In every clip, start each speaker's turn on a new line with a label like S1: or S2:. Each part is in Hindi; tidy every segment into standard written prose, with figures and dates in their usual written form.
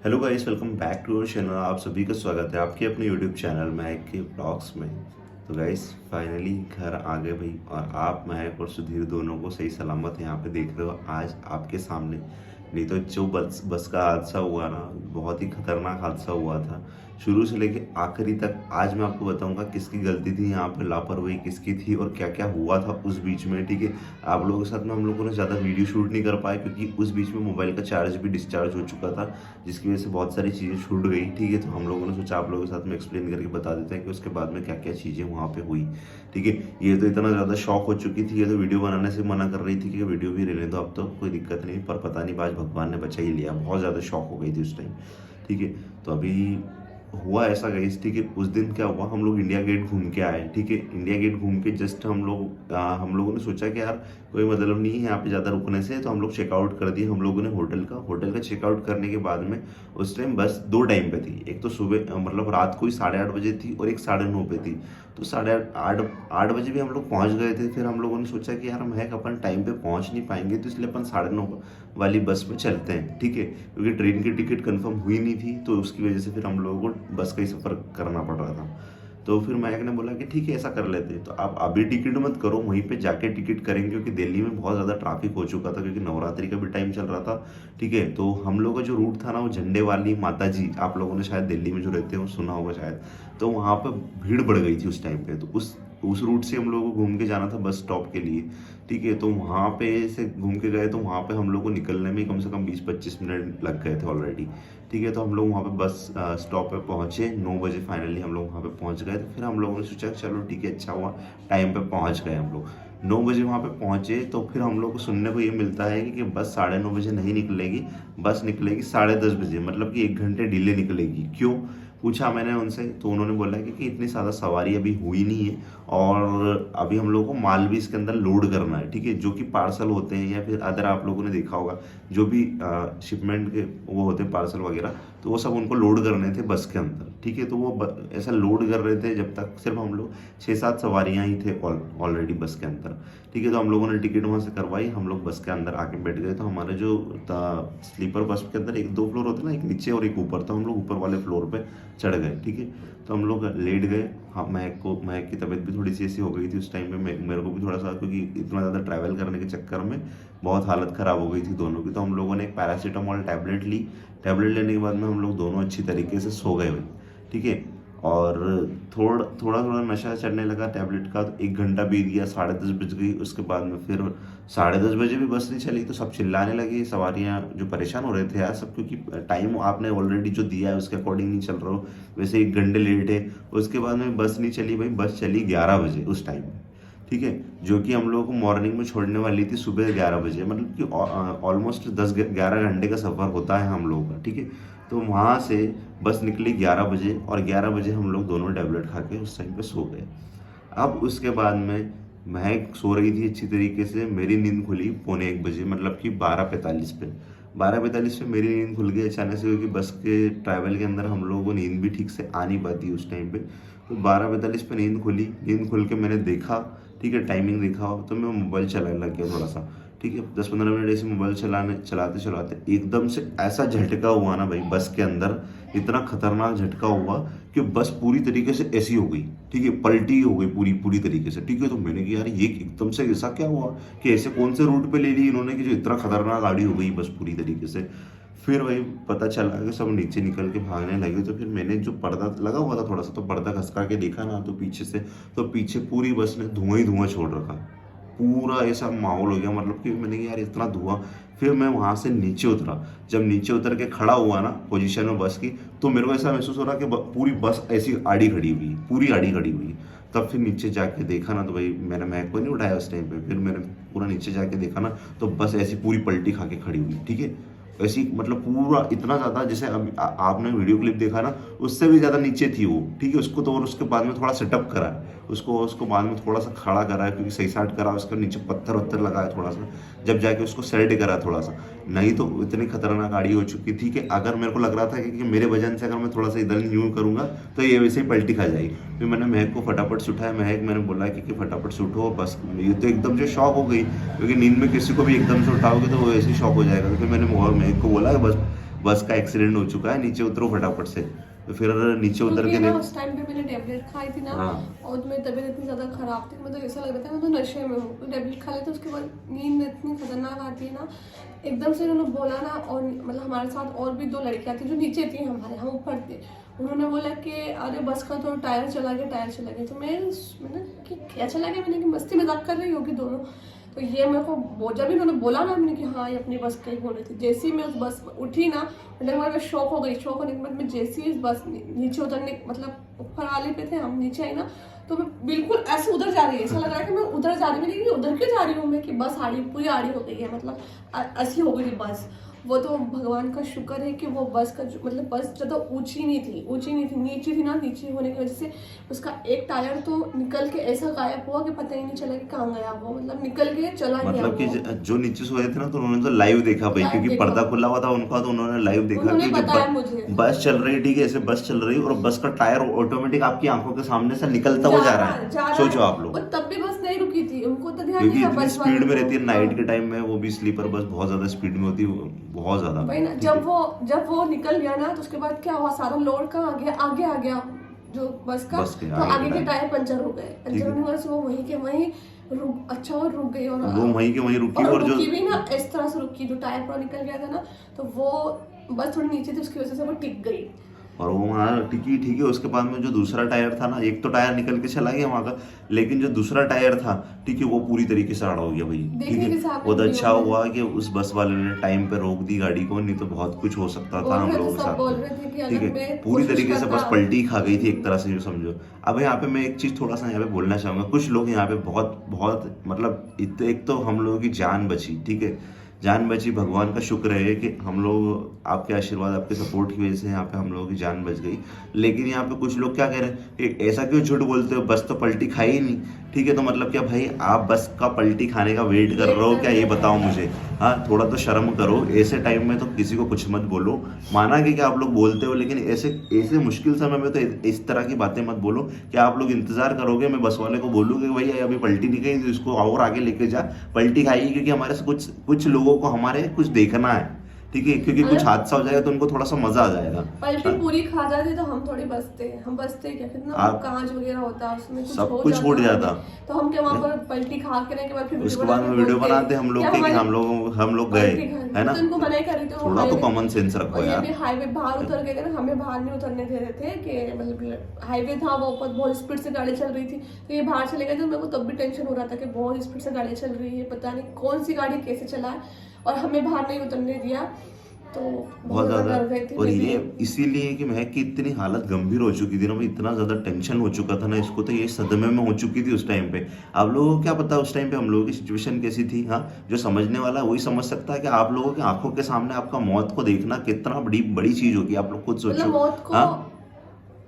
S1: Hello guys, welcome back to our channel. आप सभी का स्वागत है आपके अपने यूट्यूब चैनल महक के ब्लॉग्स में। तो गाइस फाइनली घर आ गए भाई, और आप महक और सुधीर दोनों को सही सलामत यहाँ पे देख रहे हो आज आपके सामने। नहीं तो जो बस बस का हादसा हुआ ना, बहुत ही खतरनाक हादसा हुआ था। शुरू से लेके आखिरी तक आज मैं आपको बताऊंगा किसकी गलती थी यहाँ पे, लापरवाही किसकी थी और क्या क्या हुआ था उस बीच में। ठीक है, आप लोगों के साथ में हम लोगों ने ज़्यादा वीडियो शूट नहीं कर पाए क्योंकि उस बीच में मोबाइल का चार्ज भी डिस्चार्ज हो चुका था, जिसकी वजह से बहुत सारी चीज़ें छूट गई। ठीक है, तो हम लोगों ने सोचा आप लोगों के साथ में एक्सप्लेन करके बता देते हैं कि उसके बाद में क्या क्या चीज़ें वहाँ पे हुई। ठीक है, ये तो इतना ज़्यादा शॉक हो चुकी थी, ये तो वीडियो बनाने से मना कर रही थी कि वीडियो भी रहने दो, अब तो कोई दिक्कत नहीं। पर पता नहीं आज भगवान ने बचा ही लिया, बहुत ज़्यादा शॉक हो गई थी उस टाइम। ठीक है, तो अभी हुआ ऐसा गाइस। ठीक है, उस दिन क्या हुआ, हम लोग इंडिया गेट घूम के आए। ठीक है, इंडिया गेट घूम के जस्ट हम लोगों ने सोचा कि यार कोई मतलब नहीं है यहाँ पे ज़्यादा रुकने से, तो हम लोग चेकआउट कर दिए हम लोगों ने होटल का चेकआउट करने के बाद में उस टाइम बस दो टाइम पे थी। एक तो सुबह मतलब रात को ही 8:30 बजे थी, और एक 9:30 पे थी। तो 8:30 बजे भी हम लोग पहुँच गए थे। फिर हम लोगों ने सोचा कि यार हम है अपन टाइम पे पहुँच नहीं पाएंगे, तो इसलिए अपन 9:30 वाली बस में चलते हैं। ठीक है, क्योंकि ट्रेन की टिकट कंफर्म हुई नहीं थी, तो उसकी वजह से फिर हम लोगों को बस का ही सफ़र करना पड़ रहा था। तो फिर महक ने बोला कि ठीक है ऐसा कर लेते हैं, तो आप अभी टिकट मत करो, वहीं पे जाके टिकट करेंगे, क्योंकि दिल्ली में बहुत ज़्यादा ट्रैफिक हो चुका था क्योंकि नवरात्रि का भी टाइम चल रहा था। ठीक है, तो हम लोग का जो रूट था ना, वो झंडे वाली माता जी, आप लोगों ने शायद दिल्ली में जो रहते हैं वो सुना होगा शायद। तो वहाँ पर भीड़ बढ़ गई थी उस टाइम पे, तो उस रूट से हम लोगों को घूम के जाना था बस स्टॉप के लिए। ठीक है, तो वहाँ पे से घूम के गए, तो वहाँ पे हम लोग को निकलने में कम से कम 20-25 मिनट लग गए थे ऑलरेडी। ठीक है, तो हम लोग वहाँ पे बस स्टॉप पे पहुँचे 9 बजे, फाइनली हम लोग वहाँ पे पहुँच गए। तो फिर हम लोगों ने सोचा चलो ठीक है, अच्छा हुआ टाइम पे पहुँच गए हम लोग। 9 बजे वहाँ पे पहुँचे, तो फिर हम लोग को सुनने को ये मिलता है कि बस 9:30 बजे नहीं निकलेगी, बस निकलेगी 10:30 बजे, मतलब कि 1 घंटे डिले निकलेगी। क्यों पूछा मैंने उनसे, तो उन्होंने बोला कि इतनी ज़्यादा सवारी अभी हुई नहीं है, और अभी हम लोग को माल भी इसके अंदर लोड करना है। ठीक है, जो कि पार्सल होते हैं या फिर अदर आप लोगों ने देखा होगा जो भी शिपमेंट के वो होते हैं पार्सल वगैरह, तो वो सब उनको लोड करने थे बस के अंदर। ठीक है, तो वो ऐसा लोड कर रहे थे जब तक सिर्फ हम लोग 6-7 सवारियाँ ही थे ऑलरेडी बस के अंदर। ठीक है, तो हम लोगों ने टिकट वहाँ से करवाई, हम लोग बस के अंदर आके बैठ गए। तो हमारे जो स्लीपर बस के अंदर 1-2 फ्लोर होते ना, एक नीचे और एक ऊपर, तो हम लोग ऊपर वाले फ्लोर पे चढ़ गए। ठीक है, तो हम लोग लेट गए। हाँ, महक की तबीयत भी थोड़ी सी ऐसी हो गई थी उस टाइम पे, मेरे को भी थोड़ा सा, क्योंकि इतना ज़्यादा ट्रैवल करने के चक्कर में बहुत हालत ख़राब हो गई थी दोनों की। तो हम लोगों ने एक पैरासीटामोल टैबलेट ली। टैबलेट लेने के बाद में हम लोग दोनों अच्छी तरीके से सो गए भाई। ठीक है, और थोड़ा थोड़ा थोड़ा नशा चढ़ने लगा टैबलेट का। तो 1 घंटा बीत गया, 10:30 बज गई। उसके बाद में फिर 10:30 बजे भी बस नहीं चली, तो सब चिल्लाने लगे, सवारियाँ जो परेशान हो रहे थे यार सब, क्योंकि टाइम आपने ऑलरेडी जो दिया है उसके अकॉर्डिंग नहीं चल रहा हो, वैसे 1 घंटे लेट है। उसके बाद में बस नहीं चली भाई, बस चली 11 बजे उस टाइम में। ठीक है, जो कि हम लोगों को मॉर्निंग में छोड़ने वाली थी सुबह 11 बजे, मतलब कि ऑलमोस्ट 10-11 घंटे का सफ़र होता है हम लोगों का। ठीक है, तो वहाँ से बस निकली 11 बजे, और 11 बजे हम लोग दोनों टैबलेट खा के उस टाइम पे सो गए। अब उसके बाद में महक सो रही थी अच्छी तरीके से, मेरी नींद खुली 1:45 बजे, मतलब कि 12:45 पे। 12:45 पे मेरी नींद खुल गई अचानक से, क्योंकि बस के ट्रैवल के अंदर हम लोगों को नींद भी ठीक से आ नहीं पाती उस टाइम पे। तो 12:45 पे नींद खुली, नींद खुल के मैंने देखा, ठीक है, टाइमिंग देखा, तो मैं मोबाइल चलाने लग गया थोड़ा सा। ठीक है, 10-15 मिनट ऐसे मोबाइल चलाते चलाते एकदम से ऐसा झटका हुआ ना भाई बस के अंदर, इतना खतरनाक झटका हुआ कि बस पूरी तरीके से ऐसी हो गई। ठीक है, पलटी हो गई पूरी पूरी तरीके से। ठीक है, तो मैंने कहा यार ये एकदम से ऐसा क्या हुआ, कि ऐसे कौन से रूट पे ले ली इन्होंने कि जो इतना खतरनाक गाड़ी हो गई बस पूरी तरीके से। फिर वही पता चला कि सब नीचे निकल के भागने लगे। तो फिर मैंने जो पर्दा लगा हुआ था थोड़ा सा, तो पर्दा खसका के देखा ना, तो पीछे से, तो पीछे पूरी बस ने धुआं ही धुआं छोड़ रखा। पूरा ऐसा माहौल हो गया, मतलब कि मैंने कहा यार इतना धुआं। फिर मैं वहाँ से नीचे उतरा, जब नीचे उतर के खड़ा हुआ ना पोजीशन में बस की, तो मेरे को ऐसा महसूस हो रहा कि पूरी बस ऐसी आड़ी खड़ी हुई, पूरी आड़ी खड़ी हुई। तब फिर नीचे जाके देखा ना, तो भाई मैंने महक को नहीं उठाया उस टाइम पे। फिर मैंने पूरा नीचे जाके देखा ना, तो बस ऐसी पूरी पलटी खा के खड़ी हुई। ठीक है, ऐसी मतलब पूरा इतना ज़्यादा, जैसे अभी आपने वीडियो क्लिप देखा ना, उससे भी ज़्यादा नीचे थी वो। ठीक है, उसको तो, और उसके बाद में थोड़ा सेटअप करा है उसको बाद में थोड़ा सा खड़ा करा है, क्योंकि सही साइड करा, उसके नीचे पत्थर वत्थर लगा है थोड़ा सा, जब जाके उसको सेट करा थोड़ा सा। नहीं तो इतनी खतरनाक गाड़ी हो चुकी थी कि अगर मेरे को लग रहा था कि मेरे वजन से अगर मैं थोड़ा सा इधर यूँ करूँगा तो ये वैसे ही पलटी खा जाएगी। फिर मैंने महक को फटाफट से उठाया, महक मैंने बोला कि फटाफट से उठो बस। ये तो एकदम से शॉक हो गई, क्योंकि नींद में किसी को भी एकदम से उठाओगे तो वो ऐसे ही शॉक हो जाएगा। तो फिर मैंने महक को बोला बस बस का एक्सीडेंट हो चुका है, नीचे उतरो फटाफट से। तो फिर नीचे उतर
S2: क्योंकि
S1: के
S2: ना
S1: देख।
S2: उस टाइम पे मैंने टेबलेट खाई थी ना,
S1: हाँ
S2: और मेरी तबीयत इतनी ज़्यादा ख़राब थी, मुझे ऐसा लग रहा था मैं तो नशे में हूँ। तो टेबलेट खा लेते उसके बाद नींद इतनी खतरनाक आती है ना, एकदम से उन्होंने बोला ना, और मतलब हमारे साथ और भी 2 लड़कियाँ थी जो नीचे थी हमारे, हम ऊपर थे। उन्होंने बोला कि अरे बस का तो टायर चला गया, टायर चला गया। तो मैंने कि क्या चला गया, मैंने कि मस्ती मजाक कर रही होगी दोनों। तो ये मेरे को जब भी उन्होंने बोला ना, मैंने कि हाँ ये अपनी बस कहीं होनी थी। जैसे ही मैं उस बस में उठी ना, मैं शौक हो गई। शौक होने के बाद मैं जैसे ही इस बस नीचे उतरने, मतलब ऊपर वाले पे थे हम, नीचे आई ना, तो मैं बिल्कुल ऐसे उधर जा रही है, ऐसा लग रहा है कि मैं उधर जा रही हूँ, लेकिन उधर क्यों जा रही हूँ मैं, कि बस आड़ी पूरी आड़ी हो गई है, मतलब ऐसी हो गई थी बस। वो तो भगवान का शुक्र है कि वो बस का मतलब बस ज़्यादा ऊंची नहीं थी, नीची थी ना, नीची होने की वजह से उसका एक टायर तो निकल के ऐसा गायब हुआ कि पता ही नहीं चला कि कहाँ गया वो, मतलब निकल के चला गया
S1: मतलब कि
S2: वो।
S1: जो नीचे सोए थे ना, तो उन्होंने तो लाइव देखा भाई,
S2: लाइव
S1: क्योंकि
S2: देखा,
S1: पर्दा खुला हुआ था उनका, तो उन्होंने लाइव देखा
S2: उन्होंने
S1: कि जब
S2: बताया मुझे।
S1: बस चल रही, ठीक है, ऐसे बस चल रही और बस का टायर ऑटोमेटिक आपकी आंखों के सामने से निकलता हुआ जा रहा
S2: जा
S1: है।
S2: रहा
S1: सोचो
S2: है,
S1: आप लोग,
S2: और तब भी बस नहीं रुकी थी, उनको तो ध्यान नहीं
S1: क्योंकि
S2: था
S1: इतनी
S2: बस
S1: स्पीड
S2: वालों
S1: में
S2: को।
S1: रहती है
S2: हाँ
S1: नाइट के टाइम में, वो भी स्लीपर बस बहुत ज्यादा स्पीड में होती है, बहुत ज्यादा।
S2: भाई ना,
S1: ठीक है,
S2: जब वो निकल गया ना, तो उसके बाद क्या हुआ, सारा लोड कहाँ आगे आ गया जो बस का।
S1: बस के
S2: तो
S1: आगे
S2: आगे
S1: के
S2: के
S1: टायर,
S2: टायर पंचर हो गए,
S1: ठीक
S2: पंचर
S1: है,
S2: होने की वजह से वो वहीं के वहीं रुक, अच्छा वो रुक गई।
S1: वो वहीं के वहीं रुकी,
S2: और
S1: और जो
S2: रुकी भी ना इस तरह से रुकी, जो टायर पूरा निकल गया था ना, तो वो बस थोड़ी नीचे थी, उसकी वजह से वो टिक गई।
S1: और वो वहाँ टिकी, ठीक है। उसके बाद में जो दूसरा टायर था ना, एक तो टायर निकल के चला गया वहाँ का, लेकिन जो दूसरा टायर था, ठीक है, वो पूरी तरीके से आड़ा हो गया भाई। ठीक
S2: देखने
S1: है,
S2: के साथ
S1: बहुत
S2: वीडियो
S1: अच्छा
S2: में
S1: हुआ कि उस बस वाले ने टाइम पे रोक दी गाड़ी को, नहीं तो बहुत कुछ हो सकता था
S2: बोल
S1: हम
S2: रहे थे,
S1: लोगों के
S2: सब
S1: साथ
S2: बोल
S1: में।
S2: रहे थे कि
S1: ठीक
S2: अगर
S1: है,
S2: मैं
S1: पूरी
S2: कोशिश
S1: तरीके से
S2: करता।
S1: बस पलटी खा गई थी एक तरह से, जो समझो। अब यहाँ पे मैं एक चीज़ थोड़ा सा यहाँ पे बोलना चाहूँगा, कुछ लोग यहाँ पे बहुत बहुत मतलब एक तो हम लोगों की जान बची, ठीक है, जान बची, भगवान का शुक्र है कि हम लोग आपके आशीर्वाद, आपके सपोर्ट की वजह से यहाँ पे हम लोगों की जान बच गई। लेकिन यहाँ पे कुछ लोग क्या कह रहे हैं कि ऐसा क्यों झूठ बोलते हो, बस तो पलटी खाई ही नहीं। ठीक है, तो मतलब क्या भाई, आप बस का पलटी खाने का वेट कर रहे हो क्या, ये बताओ मुझे। हाँ, थोड़ा तो शर्म करो, ऐसे टाइम में तो किसी को कुछ मत बोलो। माना कि आप लोग बोलते हो, लेकिन ऐसे ऐसे मुश्किल समय में तो इस तरह की बातें मत बोलो कि आप लोग इंतजार करोगे मैं बस वाले को बोलूँ कि भाई अभी पलटी नहीं गई तो इसको और आगे लेके जा, पलटी खाएगी, क्योंकि हमारे से कुछ कुछ लोगों को हमारे कुछ देखना है। ठीक है, क्योंकि कुछ
S2: अगर
S1: हादसा हो जाएगा तो उनको थोड़ा सा मजा आ जाएगा।
S2: पलटी
S1: हाँ,
S2: पूरी खा जाती तो हम थोड़ी बचते, हम बचते क्या, कितना
S1: आप
S2: कांच वगैरह होता, उसमें कुछ
S1: सब
S2: हो
S1: कुछ
S2: जाता
S1: छूट जाता।
S2: हमें, तो हम क्या वहां
S1: हैं?
S2: पर पलटी खा के के बाद फिर वीडियो
S1: उसके
S2: बना
S1: बाद
S2: के
S1: में वीडियो
S2: बोलते
S1: बनाते हम
S2: क्या
S1: लोग के कि
S2: हमारी
S1: हम लोग गए,
S2: पलटी खा,
S1: है ना।
S2: तो इनको मना ही करी थी वो
S1: थोड़ा तो
S2: हाईवे।
S1: कॉमन सेंस रखो
S2: और ये
S1: यार।
S2: भी हाईवे बाहर उतर गए थे ना, हमें बाहर नहीं उतरने दे रहे थे, कि मतलब हाईवे था वो ऊपर, बहुत स्पीड से गाड़ी चल रही थी, तो ये बाहर चले गए थे। मेरे को तब भी टेंशन हो रहा था कि बहुत स्पीड से गाड़ी चल रही है, पता नहीं कौन सी गाड़ी कैसे चला है, और हमें बाहर नहीं उतरने दिया, तो
S1: बहुत
S2: बहुत
S1: ज्यादा।
S2: डर गई थी
S1: और
S2: मैं
S1: ये
S2: भी।
S1: इसीलिए कि महक की इतनी हालत गंभीर हो चुकी थी ना, मैं इतना ज्यादा टेंशन हो चुका था ना इसको, तो ये सदमे में हो चुकी थी उस टाइम पे। आप लोगों को क्या पता उस टाइम पे हम लोगों की सिचुएशन कैसी थी। हाँ, जो समझने वाला है वही समझ सकता है कि आप लोगों की आंखों के सामने आपका मौत को देखना कितना बड़ी बड़ी चीज होगी, आप लोग खुद
S2: मतलब
S1: सोचो।
S2: मौत को,
S1: हाँ,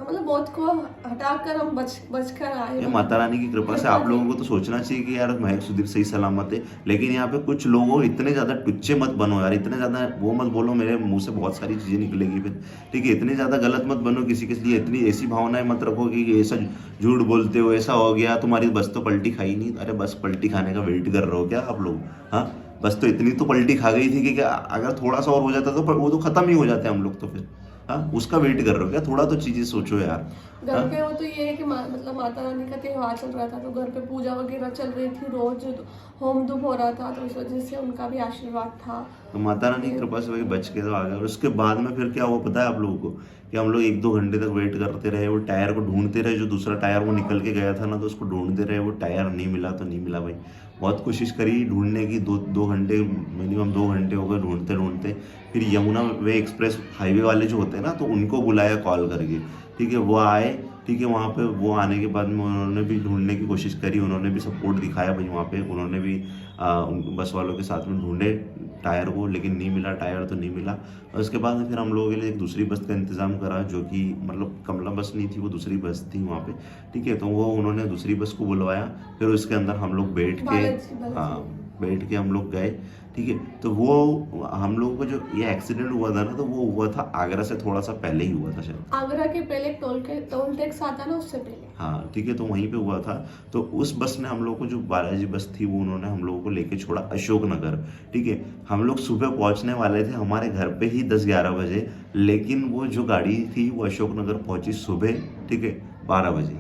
S2: मतलब मौत को हटाकर हम बच कर आए,
S1: ये
S2: मतलब
S1: माता रानी की कृपा से
S2: कृपा
S1: आप
S2: थी।
S1: लोगों को तो सोचना चाहिए कि यार महक सुधीर सही सलामत है। लेकिन यहाँ पे कुछ लोगों, इतने ज्यादा टुच्चे मत बनो यार, इतने ज्यादा वो मत बोलो, मेरे मुंह से बहुत सारी चीजें निकलेगी फिर। ठीक है, इतने ज्यादा गलत मत बनो किसी के लिए, इतनी ऐसी भावनाएं मत रखो कि ऐसा झूठ बोलते हो, ऐसा हो गया तुम्हारी बस तो पलटी खाई नहीं। अरे बस पलटी खाने का वेट कर रहे हो क्या आप लोग। हाँ, बस तो इतनी तो पलटी खा गई थी कि अगर थोड़ा सा और हो जाता तो वो तो खत्म ही हो जाते हम लोग तो फिर। हाँ, उसका वेट कर रहे हो क्या, थोड़ा तो चीजें सोचो यार।
S2: घर पे
S1: हाँ,
S2: हो तो ये है कि मतलब माता रानी का त्योहार चल रहा था, तो घर पे पूजा वगैरह चल रही थी, रोज होम धूप हो रहा था, तो इस वजह से उनका भी आशीर्वाद था।
S1: तो माता रानी की कृपा से वही बच के तो आ गए। और उसके बाद में फिर क्या हुआ पता है आप लोगों को, कि हम लोग 1-2 घंटे तक वेट करते रहे, वो टायर को ढूंढते रहे, जो दूसरा टायर वो निकल के गया था ना, तो उसको ढूंढते रहे, वो टायर नहीं मिला तो नहीं मिला भाई। बहुत कोशिश करी ढूंढने की, 2 घंटे, मिनिमम 2 घंटे हो गए ढूंढते ढूंढते। फिर यमुना वे एक्सप्रेस हाईवे वाले जो होते हैं ना, तो उनको बुलाया कॉल करके। ठीक है, वो आए। ठीक है, वहाँ पे वो आने के बाद में उन्होंने भी ढूंढने की कोशिश करी, उन्होंने भी सपोर्ट दिखाया भाई वहाँ पे, उन्होंने भी उन बस वालों के साथ में ढूंढे टायर को, लेकिन नहीं मिला, टायर तो नहीं मिला। और उसके बाद में फिर हम लोगों के लिए एक दूसरी बस का इंतज़ाम करा, जो कि मतलब कमला बस नहीं थी, वो दूसरी बस थी वहाँ पे। ठीक है, तो वो उन्होंने दूसरी बस को बुलवाया, फिर उसके अंदर हम लोग बैठ के,
S2: बालाजी
S1: हाँ,
S2: बालाजी
S1: बैठ के हम लोग गए, ठीक है। तो वो हम लोगों को जो ये एक्सीडेंट हुआ था ना, तो वो हुआ था आगरा से थोड़ा सा पहले ही हुआ था शायद।
S2: आगरा के पहले टोल टैक्स आता है ना, उससे पहले।
S1: हाँ ठीक है, तो वहीं पे हुआ था। तो उस बस ने हम लोग को, जो बालाजी बस थी, वो उन्होंने हम लोगों को लेके छोड़ा अशोकनगर, ठीक है। हम लोग सुबह पहुंचने वाले थे हमारे घर पे ही 10-11 बजे, लेकिन वो जो गाड़ी थी वो अशोकनगर पहुंची सुबह, ठीक है, 12 बजे।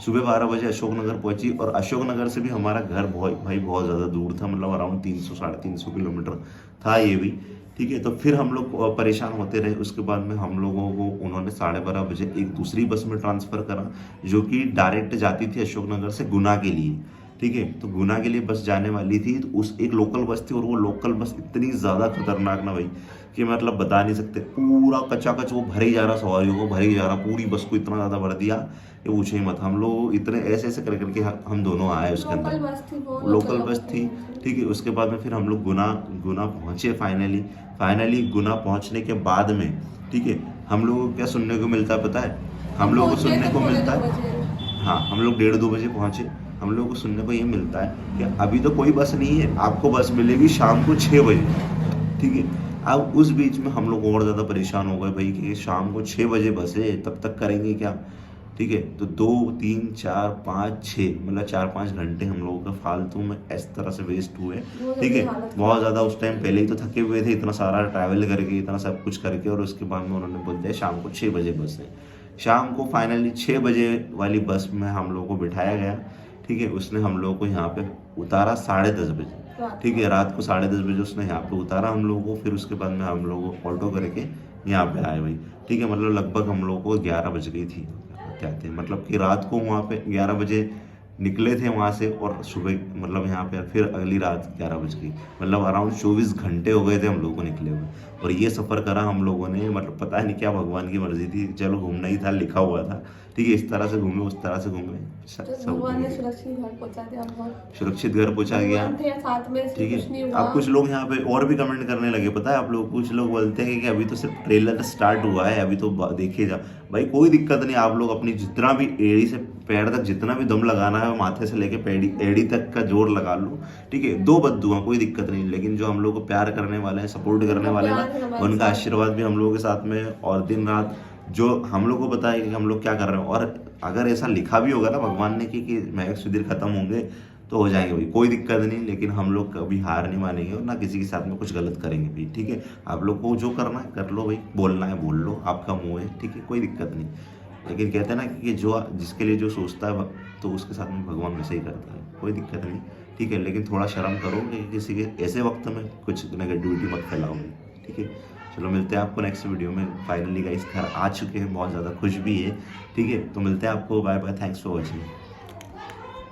S1: सुबह 12 बजे अशोकनगर पहुंची, और अशोकनगर से भी हमारा घर बहुत ज़्यादा दूर था, मतलब अराउंड 300-350 किलोमीटर था ये भी, ठीक है। तो फिर हम लोग परेशान होते रहे। उसके बाद में हम लोगों को उन्होंने 12:30 बजे एक दूसरी बस में ट्रांसफ़र करा, जो कि डायरेक्ट जाती थी अशोकनगर से गुना के लिए, ठीक है। तो गुना के लिए बस जाने वाली थी, तो उस एक लोकल बस थी, और वो लोकल बस इतनी ज़्यादा खतरनाक ना भाई कि मतलब बता नहीं सकते। पूरा कच्चा-कच वो भरे ही जा रहा, सवारियों को भरे ही जा रहा, पूरी बस को इतना ज़्यादा भर दिया कि पूछो ही मत। हम लोग इतने ऐसे कर करके हम दोनों आए उसके
S2: लोकल
S1: अंदर।
S2: बस थी वो,
S1: लोकल बस थी, ठीक है। उसके बाद में फिर हम लोग गुना पहुँचे फाइनली गुना पहुँचने के बाद में, ठीक है, हम लोगों को क्या सुनने को मिलता है पता है? हम लोगों को सुनने को मिलता है, हाँ, हम लोग 1:30-2 बजे पहुँचे। हम लोगों को सुनने को ये मिलता है कि अभी तो कोई बस नहीं है, आपको बस मिलेगी शाम को 6 बजे, ठीक है। अब उस बीच में हम लोग और ज़्यादा परेशान हो गए भाई कि शाम को 6 बजे बस है, तब तक करेंगे क्या, ठीक है। तो 2, 3, 4, 5, 6 मतलब 4-5 घंटे हम लोगों का फालतू में इस तरह से वेस्ट हुए, ठीक है। बहुत ज़्यादा उस टाइम पहले ही तो थके हुए थे, इतना सारा ट्रैवल करके, इतना सब कुछ करके, और उसके बाद में उन्होंने बोल दिया शाम को 6 बजे बस है। शाम को फाइनली 6 बजे वाली बस में हम लोगों को बिठाया गया, ठीक है। उसने हम लोगों को यहाँ पे उतारा 10:30 बजे, ठीक है, रात को 10:30 बजे उसने यहाँ पे उतारा हम लोगों को। फिर उसके बाद में हम लोगों को ऑटो करके यहाँ पे आए भाई, ठीक है। मतलब लगभग हम लोगों को 11 बज गई थी, कहते हैं मतलब कि रात को वहाँ पे 11 बजे निकले थे वहाँ से, और सुबह मतलब यहाँ पे फिर अगली रात 11 बज गई, मतलब अराउंड 24 घंटे हो गए थे हम लोगों को निकले हुए। और ये सफ़र करा हम लोगों ने, मतलब पता नहीं क्या भगवान की मर्जी थी, चलो घूमना ही था, लिखा हुआ था, ठीक है। इस तरह से घूमे, उस तरह से घूमे,
S2: भगवान ने सुरक्षित घर पहुंचा दिया,
S1: सुरक्षित घर पहुंचा गया,
S2: साथ में,
S1: ठीक है। अब कुछ लोग यहाँ पे और भी कमेंट करने लगे, पता है आप लोग, कुछ लोग बोलते हैं कि अभी तो सिर्फ ट्रेलर स्टार्ट हुआ है, अभी तो देखिए जा। भाई कोई दिक्कत नहीं, आप लोग अपनी जितना भी एड़ी से पैर तक जितना भी दम लगाना है, माथे से लेके एड़ी तक का जोर लगा लो, ठीक है। 2 बद्दुआ कोई दिक्कत नहीं, लेकिन जो हम लोग को प्यार करने वाले हैं, सपोर्ट करने वाले हैं ना, उनका आशीर्वाद भी हम लोगों के साथ में, और दिन रात जो हम लोग को पता है कि हम लोग क्या कर रहे हैं। और अगर ऐसा लिखा भी होगा ना भगवान ने कि महक सुधीर खत्म होंगे, तो हो जाएंगे भाई, कोई दिक्कत नहीं। लेकिन हम लोग कभी हार नहीं मानेंगे, और ना किसी के साथ में कुछ गलत करेंगे भाई, ठीक है। आप लोग को जो करना है कर लो भाई, बोलना है बोल लो, आपका मुँह है, ठीक है, कोई दिक्कत नहीं। लेकिन कहते हैं ना कि जो जिसके लिए जो सोचता है तो उसके साथ में भगवान वैसे ही करता है, कोई दिक्कत नहीं, ठीक है। लेकिन थोड़ा शर्म करो कि किसी के ऐसे वक्त में कुछ नेगेटिविटी मत फैलाओ, ठीक है। चलो मिलते हैं आपको नेक्स्ट वीडियो में। फाइनली गाइस घर आ चुके हैं, बहुत ज़्यादा खुश भी है, ठीक है। तो मिलते हैं आपको, bye bye, thanks for watching.